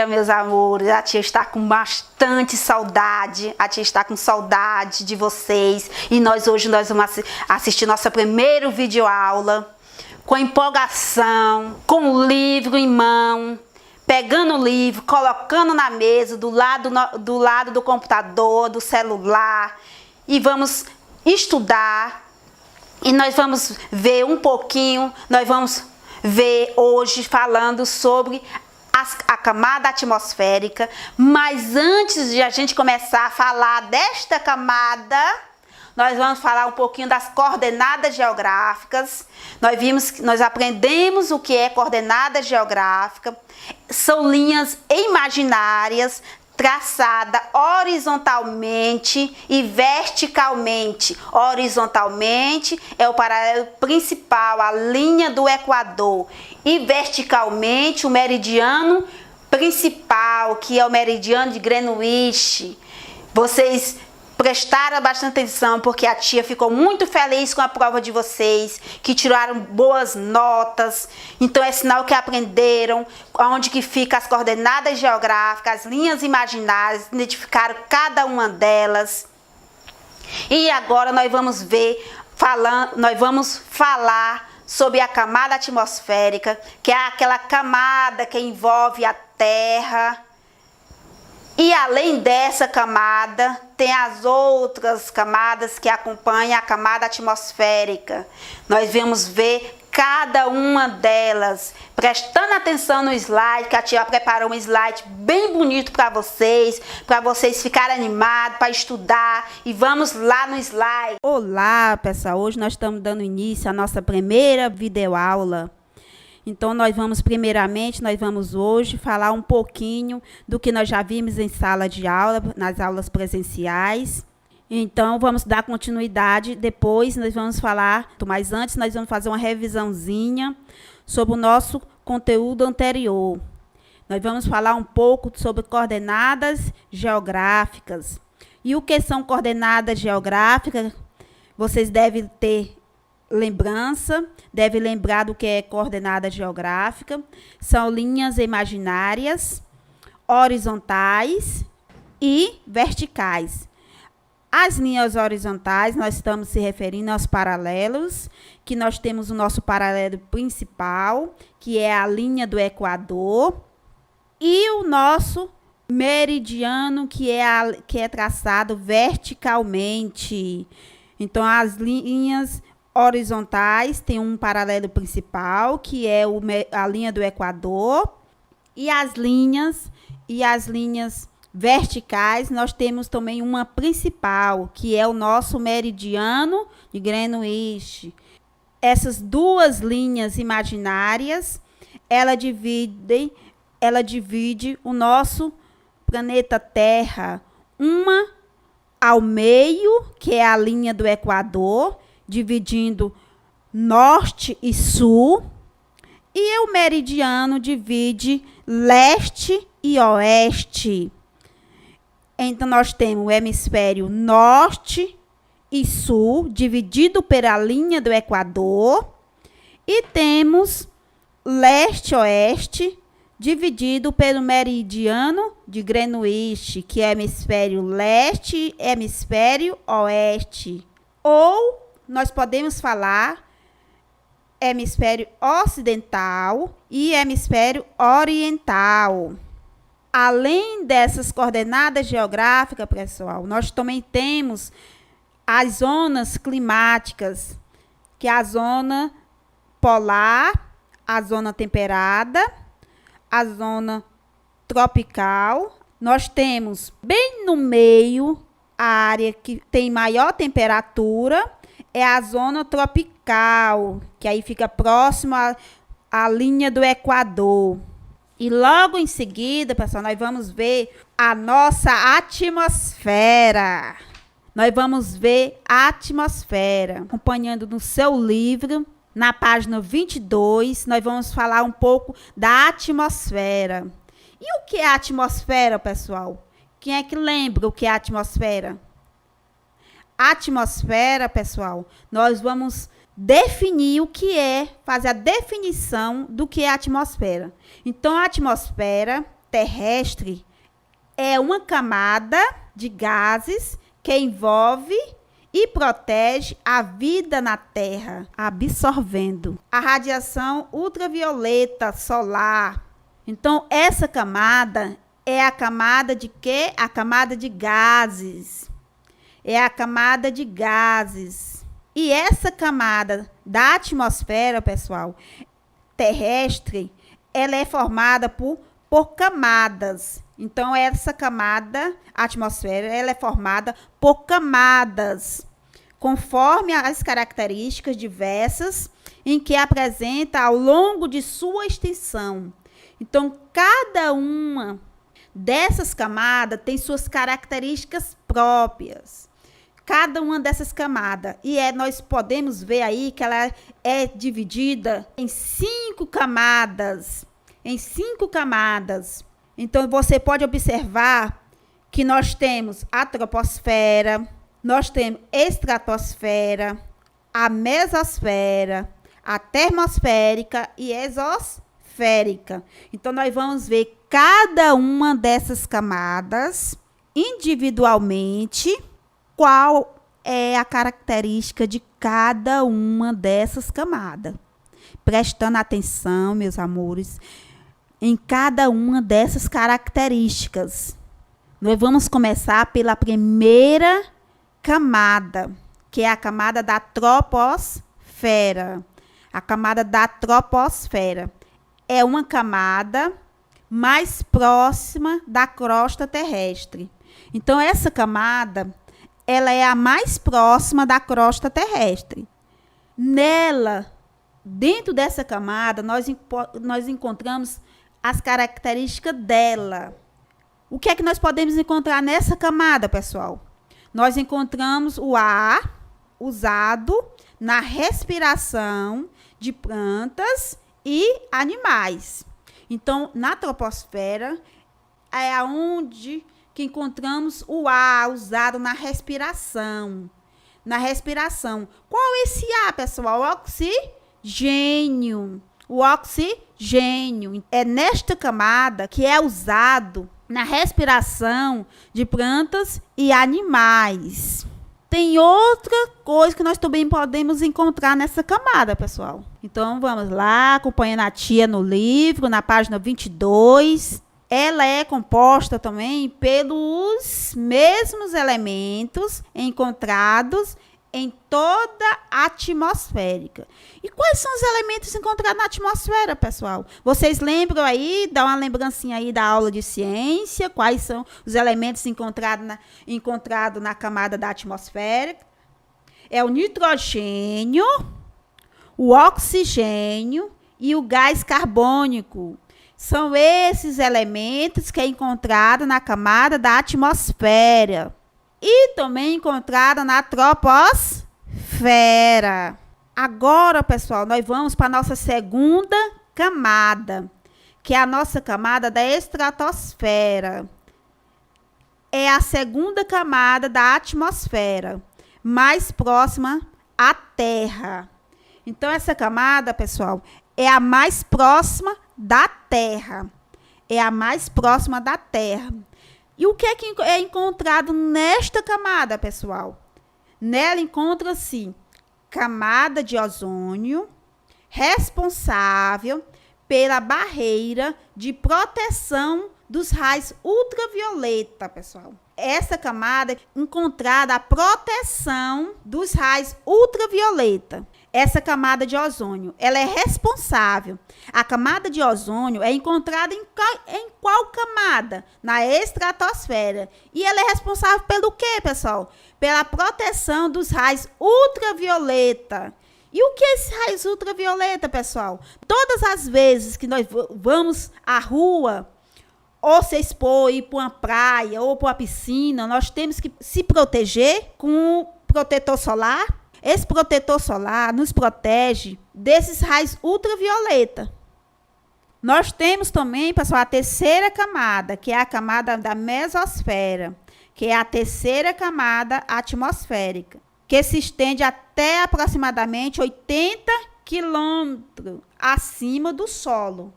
meus amores. A tia está com bastante saudade. A tia está com saudade de vocês. E hoje nós vamos assistir nossa primeira videoaula com empolgação, com o livro em mão, pegando o livro, colocando na mesa, do lado do computador, do celular, e vamos estudar. E nós vamos ver um pouquinho, nós vamos ver hoje falando sobre a camada atmosférica. Mas antes de a gente começar a falar desta camada, nós vamos falar um pouquinho das coordenadas geográficas. Nós aprendemos o que é coordenada geográfica. São linhas imaginárias traçada horizontalmente e verticalmente. Horizontalmente é o paralelo principal, a linha do Equador, e verticalmente o meridiano principal, que é o meridiano de Greenwich. Vocês prestaram bastante atenção, porque a tia ficou muito feliz com a prova de vocês, que tiraram boas notas. Então é sinal que aprenderam onde que fica as coordenadas geográficas, as linhas imaginárias, identificaram cada uma delas. E agora nós vamos falar sobre a camada atmosférica, que é aquela camada que envolve a Terra. E além dessa camada, tem as outras camadas que acompanham a camada atmosférica. Nós vamos ver cada uma delas, prestando atenção no slide, que a tia preparou um slide bem bonito para vocês ficarem animados para estudar. E vamos lá no slide. Olá, pessoal, hoje nós estamos dando início à nossa primeira videoaula. Então, nós vamos hoje falar um pouquinho do que nós já vimos em sala de aula, nas aulas presenciais. Então, vamos dar continuidade. Depois, nós vamos falar, mas antes, nós vamos fazer uma revisãozinha sobre o nosso conteúdo anterior. Nós vamos falar um pouco sobre coordenadas geográficas. E o que são coordenadas geográficas? Vocês devem ter lembrança, deve lembrar do que é coordenada geográfica. São linhas imaginárias, horizontais e verticais. As linhas horizontais, nós estamos se referindo aos paralelos, que nós temos o nosso paralelo principal, que é a linha do Equador, e o nosso meridiano, que é traçado verticalmente. Então, as linhas horizontais tem um paralelo principal, que é a linha do Equador, e as linhas verticais, nós temos também uma principal, que é o nosso meridiano de Greenwich. Essas duas linhas imaginárias, ela divide o nosso planeta Terra, uma ao meio, que é a linha do Equador, dividindo norte e sul, e o meridiano divide leste e oeste. Então, nós temos o hemisfério norte e sul, dividido pela linha do Equador, e temos leste e oeste, dividido pelo meridiano de Greenwich, que é hemisfério leste e hemisfério oeste. Ou nós podemos falar hemisfério ocidental e hemisfério oriental. Além dessas coordenadas geográficas, pessoal, nós também temos as zonas climáticas, que é a zona polar, a zona temperada, a zona tropical. Nós temos bem no meio a área que tem maior temperatura, é a zona tropical, que aí fica próximo à linha do Equador. E logo em seguida, pessoal, nós vamos ver a nossa atmosfera. Nós vamos ver a atmosfera. Acompanhando no seu livro, na página 22, nós vamos falar um pouco da atmosfera. E o que é a atmosfera, pessoal? Quem é que lembra o que é a atmosfera? A atmosfera, pessoal, nós vamos definir o que é, fazer a definição do que é a atmosfera. Então, a atmosfera terrestre é uma camada de gases que envolve e protege a vida na Terra, absorvendo a radiação ultravioleta solar. Então, essa camada é a camada de quê? A camada de gases. É a camada de gases. E essa camada da atmosfera, pessoal, terrestre, ela é formada por camadas. Então, essa camada, a atmosfera, ela é formada por camadas, conforme as características diversas em que apresenta ao longo de sua extensão. Então, cada uma dessas camadas tem suas características próprias. Cada uma dessas camadas. E nós podemos ver aí que ela é dividida em 5 camadas. Em 5 camadas. Então, você pode observar que nós temos a troposfera, nós temos estratosfera, a mesosfera, a termosférica e exosférica. Então, nós vamos ver cada uma dessas camadas individualmente, qual é a característica de cada uma dessas camadas. Prestando atenção, meus amores, em cada uma dessas características. Nós vamos começar pela primeira camada, que é a camada da troposfera. A camada da troposfera é uma camada mais próxima da crosta terrestre. Então, essa camada, ela é a mais próxima da crosta terrestre. Nela, dentro dessa camada, nós encontramos as características dela. O que é que nós podemos encontrar nessa camada, pessoal? Nós encontramos o ar usado na respiração de plantas e animais. Então, na troposfera é onde que encontramos o ar usado na respiração. Na respiração. Qual é esse ar, pessoal? O oxigênio. O oxigênio é nesta camada que é usado na respiração de plantas e animais. Tem outra coisa que nós também podemos encontrar nessa camada, pessoal. Então, vamos lá, acompanhando a tia no livro, na página 22. Ela é composta também pelos mesmos elementos encontrados em toda a atmosférica. E quais são os elementos encontrados na atmosfera, pessoal? Vocês lembram aí? Dá uma lembrancinha aí da aula de ciência. Quais são os elementos encontrados na camada da atmosfera? É o nitrogênio, o oxigênio e o gás carbônico. São esses elementos que é encontrado na camada da atmosfera. E também encontrada na troposfera. Agora, pessoal, nós vamos para a nossa segunda camada, que é a nossa camada da estratosfera. É a segunda camada da atmosfera, mais próxima à Terra. Então, essa camada, pessoal, é a mais próxima da Terra. É a mais próxima da Terra. E o que é encontrado nesta camada, pessoal? Nela encontra-se camada de ozônio, responsável pela barreira de proteção dos raios ultravioleta, pessoal. Essa camada é encontrada a proteção dos raios ultravioleta. Essa camada de ozônio, ela é responsável. A camada de ozônio é encontrada em qual camada? Na estratosfera. E ela é responsável pelo quê, pessoal? Pela proteção dos raios ultravioleta. E o que é esse raios ultravioleta, pessoal? Todas as vezes que nós vamos à rua, ou se expor, ir para uma praia, ou para uma piscina, nós temos que se proteger com o protetor solar. Esse protetor solar nos protege desses raios ultravioleta. Nós temos também, pessoal, a terceira camada, que é a camada da mesosfera, que é a terceira camada atmosférica, que se estende até aproximadamente 80 quilômetros acima do solo.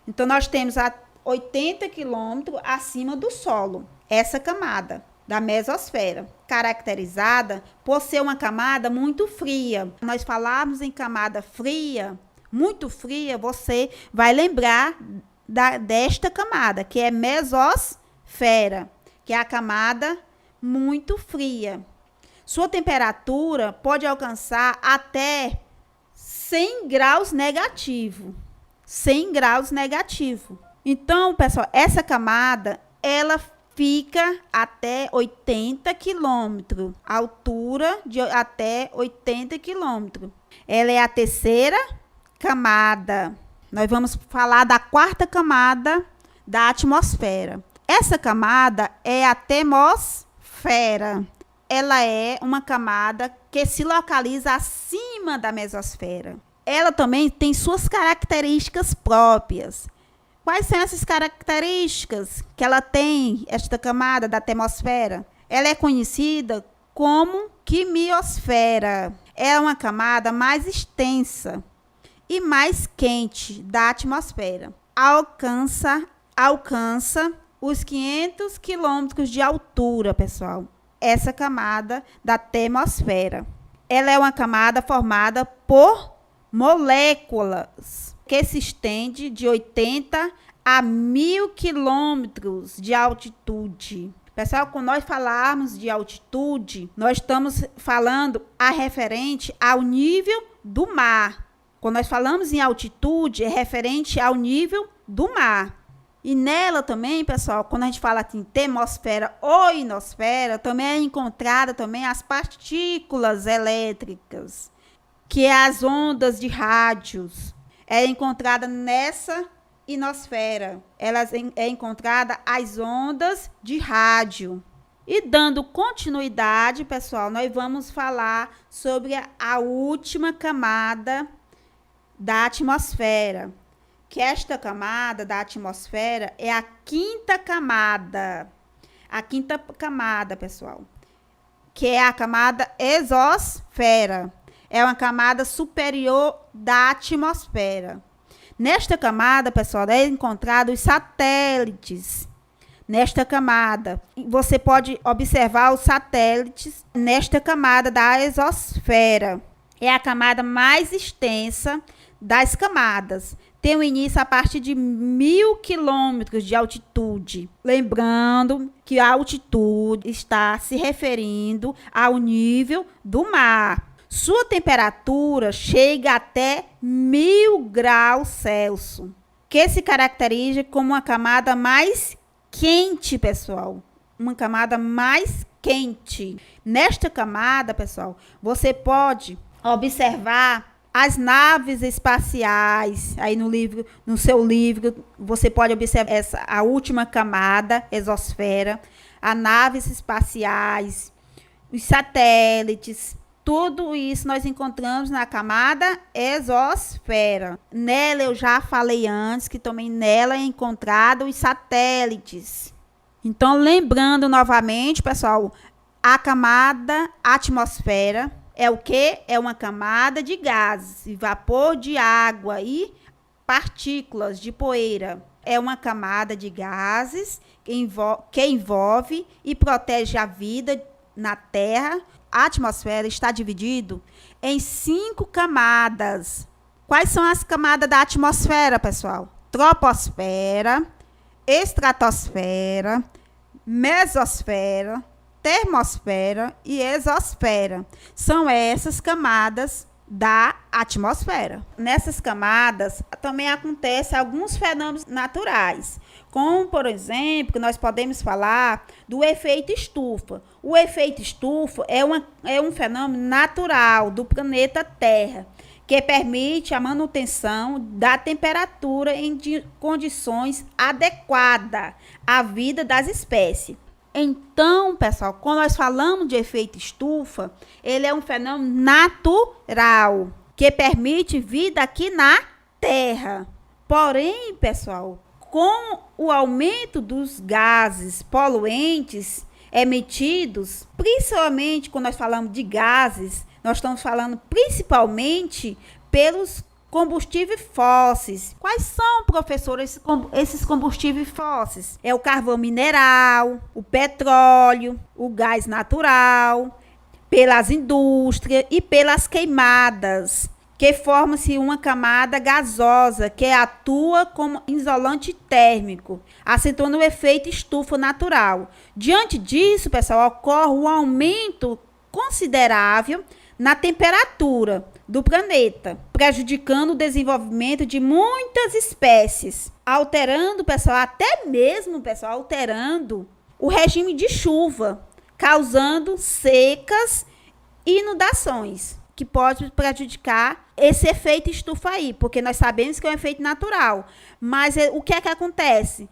Então, nós temos 80 quilômetros acima do solo. Essa camada da mesosfera, caracterizada por ser uma camada muito fria. Nós falamos em camada fria, muito fria, você vai lembrar desta camada, que é mesosfera, que é a camada muito fria. Sua temperatura pode alcançar até 100 graus negativo. 100 graus negativo. Então, pessoal, essa camada, ela fica até 80 quilômetros. Altura de até 80 quilômetros. Ela é a terceira camada. Nós vamos falar da quarta camada da atmosfera. Essa camada é a termosfera. Ela é uma camada que se localiza acima da mesosfera. Ela também tem suas características próprias. Quais são essas características que ela tem, esta camada da termosfera? Ela é conhecida como quimiosfera. É uma camada mais extensa e mais quente da atmosfera. Alcança os 500 quilômetros de altura, pessoal. Essa camada da termosfera. Ela é uma camada formada por moléculas que se estende de 80 a 1000 quilômetros de altitude. Pessoal, quando nós falarmos de altitude, nós estamos falando a referente ao nível do mar. Quando nós falamos em altitude, é referente ao nível do mar. E nela também, pessoal, quando a gente fala em termosfera ou ionosfera, também é encontrada também as partículas elétricas, que é as ondas de rádios. É encontrada nessa ionosfera. Elas é encontrada as ondas de rádio. E dando continuidade, pessoal, nós vamos falar sobre a última camada da atmosfera. Que esta camada da atmosfera é a quinta camada. A quinta camada, pessoal. Que é a camada exosfera. É uma camada superior da atmosfera. Nesta camada, pessoal, é encontrado os satélites. Nesta camada, você pode observar os satélites nesta camada da exosfera. É a camada mais extensa das camadas. Tem o início a partir de 1000 quilômetros de altitude. Lembrando que a altitude está se referindo ao nível do mar. Sua temperatura chega até 1000 graus Celsius, que se caracteriza como uma camada mais quente, pessoal. Uma camada mais quente. Nesta camada, pessoal, você pode observar as naves espaciais. Aí no seu livro, você pode observar a última camada, exosfera, as naves espaciais, os satélites. Tudo isso nós encontramos na camada exosfera. Nela eu já falei antes que também nela é encontrado os satélites. Então, lembrando novamente, pessoal, a camada atmosfera é o quê? É uma camada de gases, vapor de água e partículas de poeira. É uma camada de gases que envolve e protege a vida na Terra. A atmosfera está dividida em 5 camadas. Quais são as camadas da atmosfera, pessoal? Troposfera, estratosfera, mesosfera, termosfera e exosfera. São essas camadas da atmosfera. Nessas camadas também acontecem alguns fenômenos naturais, como, por exemplo, nós podemos falar do efeito estufa. O efeito estufa é um fenômeno natural do planeta Terra, que permite a manutenção da temperatura em condições adequadas à vida das espécies. Então, pessoal, quando nós falamos de efeito estufa, ele é um fenômeno natural que permite vida aqui na Terra. Porém, pessoal, com o aumento dos gases poluentes emitidos, principalmente quando nós falamos de gases, nós estamos falando principalmente pelos Combustíveis fósseis. Quais são, professor, esses combustíveis fósseis? É o carvão mineral, o petróleo, o gás natural, pelas indústrias e pelas queimadas, que forma-se uma camada gasosa que atua como isolante térmico, acentuando o efeito estufa natural. Diante disso, pessoal, ocorre um aumento considerável na temperatura do planeta, prejudicando o desenvolvimento de muitas espécies, alterando, pessoal, até mesmo, pessoal, alterando o regime de chuva, causando secas e inundações, que pode prejudicar esse efeito estufa aí, porque nós sabemos que é um efeito natural. Mas o que é que acontece?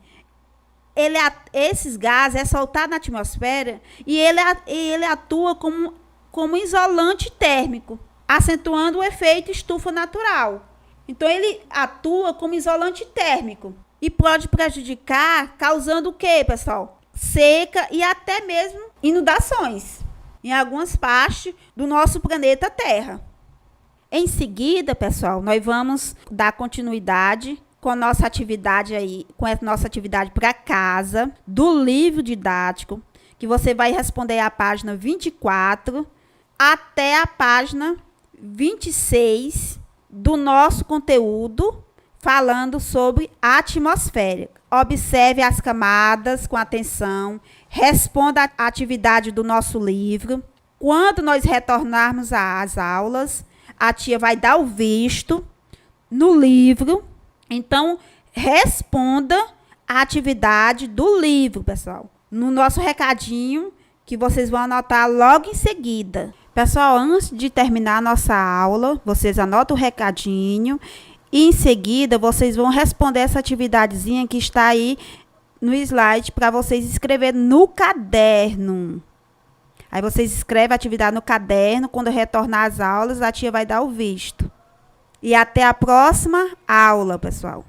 Esses gases é soltado na atmosfera e ele atua como isolante térmico, acentuando o efeito estufa natural. Então, ele atua como isolante térmico e pode prejudicar, causando o quê, pessoal? Seca e até mesmo inundações em algumas partes do nosso planeta Terra. Em seguida, pessoal, nós vamos dar continuidade com a nossa atividade para casa do livro didático, que você vai responder a página 24 até a página 26 do nosso conteúdo falando sobre a atmosfera. Observe as camadas com atenção, responda à atividade do nosso livro. Quando nós retornarmos às aulas, a tia vai dar o visto no livro. Então, responda a atividade do livro, pessoal, no nosso recadinho que vocês vão anotar logo em seguida. Pessoal, antes de terminar a nossa aula, vocês anotam o recadinho e em seguida vocês vão responder essa atividadezinha que está aí no slide para vocês escreverem no caderno. Aí vocês escrevem a atividade no caderno, quando retornar às aulas, a tia vai dar o visto. E até a próxima aula, pessoal.